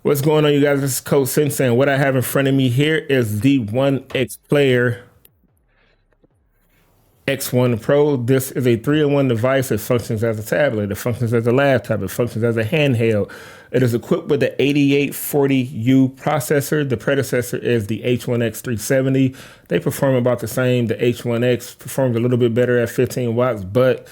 What's going on, you guys? This is Coach Sensei, and what I have in front of me here is the One X Player X1 Pro. This is a 3-in-1 device. It functions as a tablet, it functions as a laptop, it functions as a handheld. It is equipped with the 8840U processor. The predecessor is the H1X 370. They perform about the same. The H1X performs a little bit better at 15 watts, but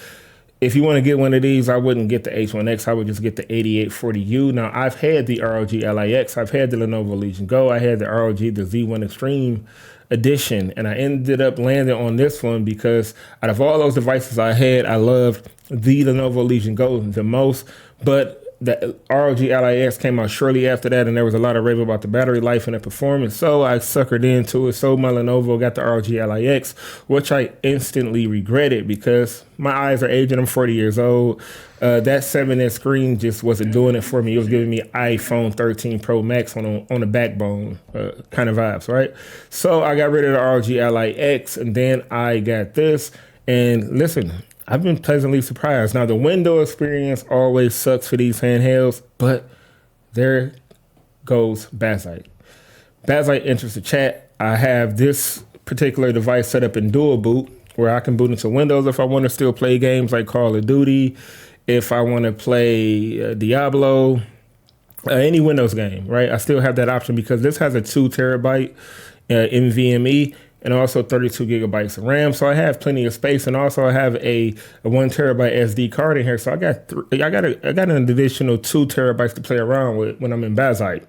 if you want to get one of these, I wouldn't get the H1X. I would just get the 8840U. Now, I've had the ROG LIX. I've had the Lenovo Legion Go. I had the ROG, the Z1 Extreme Edition. And I ended up landing on this one because out of all those devices I had, I loved the Lenovo Legion Go the most. But the ROG LIX came out shortly after that, and there was a lot of rave about the battery life and the performance. So I suckered into it, sold my Lenovo, got the ROG LIX, which I instantly regretted because my eyes are aging. I'm 40 years old. That 7-inch screen just wasn't doing it for me. It was giving me iPhone 13 Pro Max on the backbone kind of vibes, right? So I got rid of the ROG LIX, and then I got this. And listen, I've been pleasantly surprised. Now, the window experience always sucks for these handhelds, but there goes Bazzite. Bazzite enters the chat. I have this particular device set up in dual boot where I can boot into Windows if I want to still play games like Call of Duty, if I want to play Diablo, any Windows game, right? I still have that option because this has a 2 terabyte NVMe and also 32 gigabytes of RAM. So I have plenty of space, and also I have a 1 terabyte SD card in here. So I got an additional 2 terabytes to play around with when I'm in Bazzite.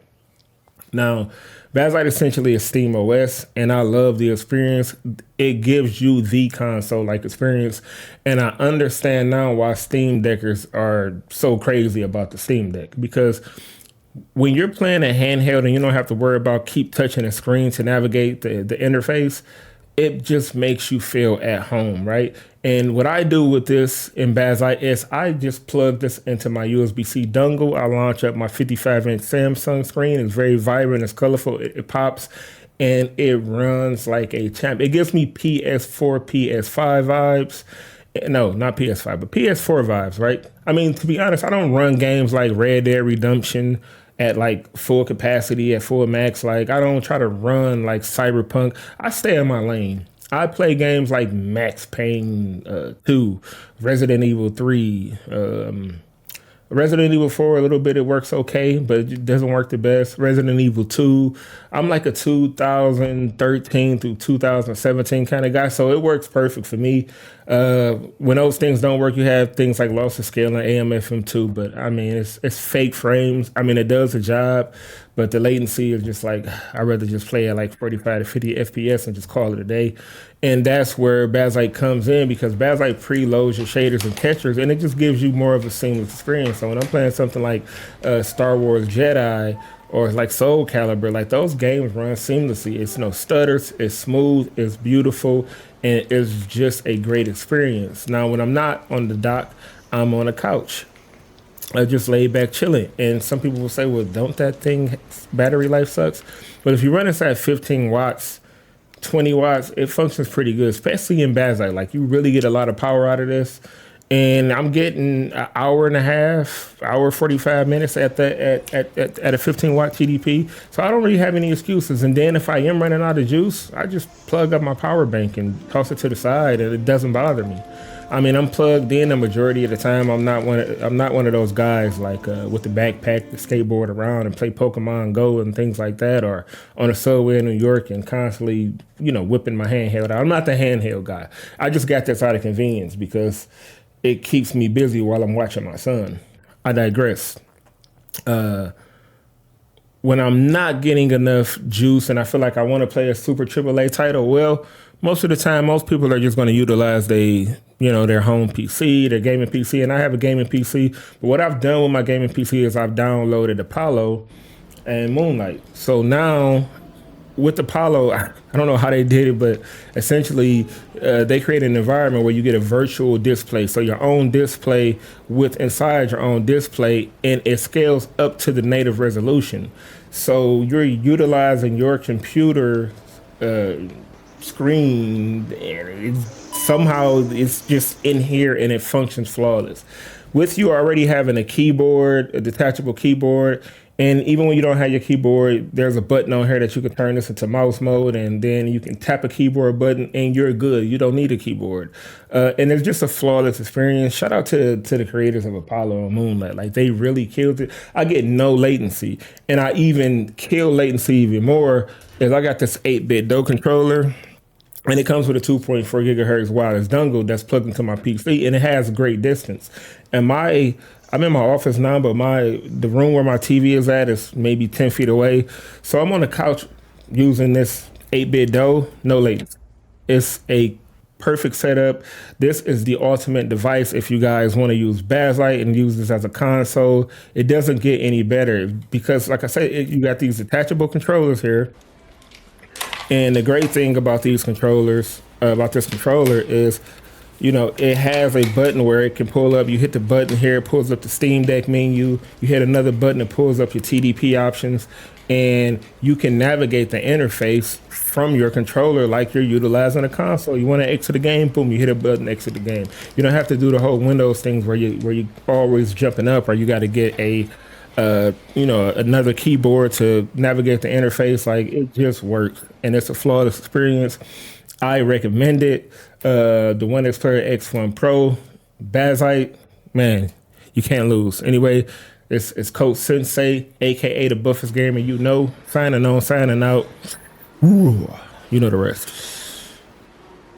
Now, Bazzite essentially is Steam OS, and I love the experience. It gives you the console-like experience, and I understand now why Steam Deckers are so crazy about the Steam Deck, because when you're playing a handheld and you don't have to worry about keep touching the screen to navigate the interface, it just makes you feel at home, right? And what I do with this in Bazzite is I just plug this into my USB-C dongle. I launch up my 55-inch Samsung screen. It's very vibrant, it's colorful, it pops, and it runs like a champ. It gives me PS4, PS5 vibes. No, not PS5, but PS4 vibes, right? I mean, to be honest, I don't run games like Red Dead Redemption at like full capacity, at full max. Like, I don't try to run like Cyberpunk. I stay in my lane. I play games like Max Payne 2, Resident Evil 3, Resident Evil 4, a little bit, it works okay, but it doesn't work the best. Resident Evil 2, I'm like a 2013 through 2017 kind of guy, so it works perfect for me. When those things don't work, you have things like loss of scale and AM/FM2, but I mean, it's fake frames. I mean, it does the job, but the latency is just like, I'd rather just play at like 45 to 50 FPS and just call it a day. And that's where Bazzite comes in, because Bazzite preloads your shaders and textures, and it just gives you more of a seamless experience. So when I'm playing something like Star Wars Jedi or like Soul Calibur, like those games run seamlessly. It's no stutters, it's smooth, it's beautiful, and it's just a great experience. Now, when I'm not on the dock, I'm on a couch. I just lay back chilling. And some people will say, well, don't that thing battery life sucks? But if you run this at 15 watts, 20 watts, it functions pretty good, especially in Bazzite. Like, you really get a lot of power out of this. And I'm getting an hour and a half, hour 45 minutes at a 15 watt TDP. So I don't really have any excuses. And then if I am running out of juice, I just plug up my power bank and toss it to the side, and it doesn't bother me. I mean, I'm plugged in the majority of the time. I'm not one of those guys like with the backpack, the skateboard around and play Pokemon Go and things like that, or on a subway in New York and constantly, whipping my handheld out. I'm not the handheld guy. I just got this out of convenience because it keeps me busy while I'm watching my son. I digress. When I'm not getting enough juice and I feel like I want to play a super AAA title, well, most of the time, most people are just going to utilize their home PC, their gaming PC, and I have a gaming PC. But what I've done with my gaming PC is I've downloaded Apollo and Moonlight. So now with Apollo, I don't know how they did it, but essentially they create an environment where you get a virtual display. So your own display with inside your own display, and it scales up to the native resolution. So you're utilizing your computer screen, and somehow it's just in here and it functions flawless. With you already having a keyboard, a detachable keyboard, And even when you don't have your keyboard, there's a button on here that you can turn this into mouse mode, and then you can tap a keyboard button, and you're good. You don't need a keyboard, and it's just a flawless experience. Shout out to the creators of Apollo and Moonlight, like they really killed it. I get no latency, and I even kill latency even more. Is I got this 8-bit DO controller. And it comes with a 2.4 gigahertz wireless dongle that's plugged into my PC, and it has great distance. And I'm in my office now, but the room where my TV is at is maybe 10 feet away. So I'm on the couch using this 8-bit DO, no latency. It's a perfect setup. This is the ultimate device if you guys want to use Bazzite and use this as a console. It doesn't get any better because, like I said, you got these detachable controllers here. And the great thing about these controllers, about this controller is, it has a button where it can pull up. You hit the button here, it pulls up the Steam Deck menu. You hit another button that pulls up your TDP options. And you can navigate the interface from your controller like you're utilizing a console. You want to exit the game, boom, you hit a button, exit the game. You don't have to do the whole Windows things where you always jumping up, or you got to get another keyboard to navigate the interface. Like, it just works, and it's a flawless experience. I recommend it. The One X Player X1 Pro, Bazzite, man, you can't lose. Anyway, it's Coach Sensei, aka the Buffest Gamer. Signing on, signing out. Ooh, you know the rest.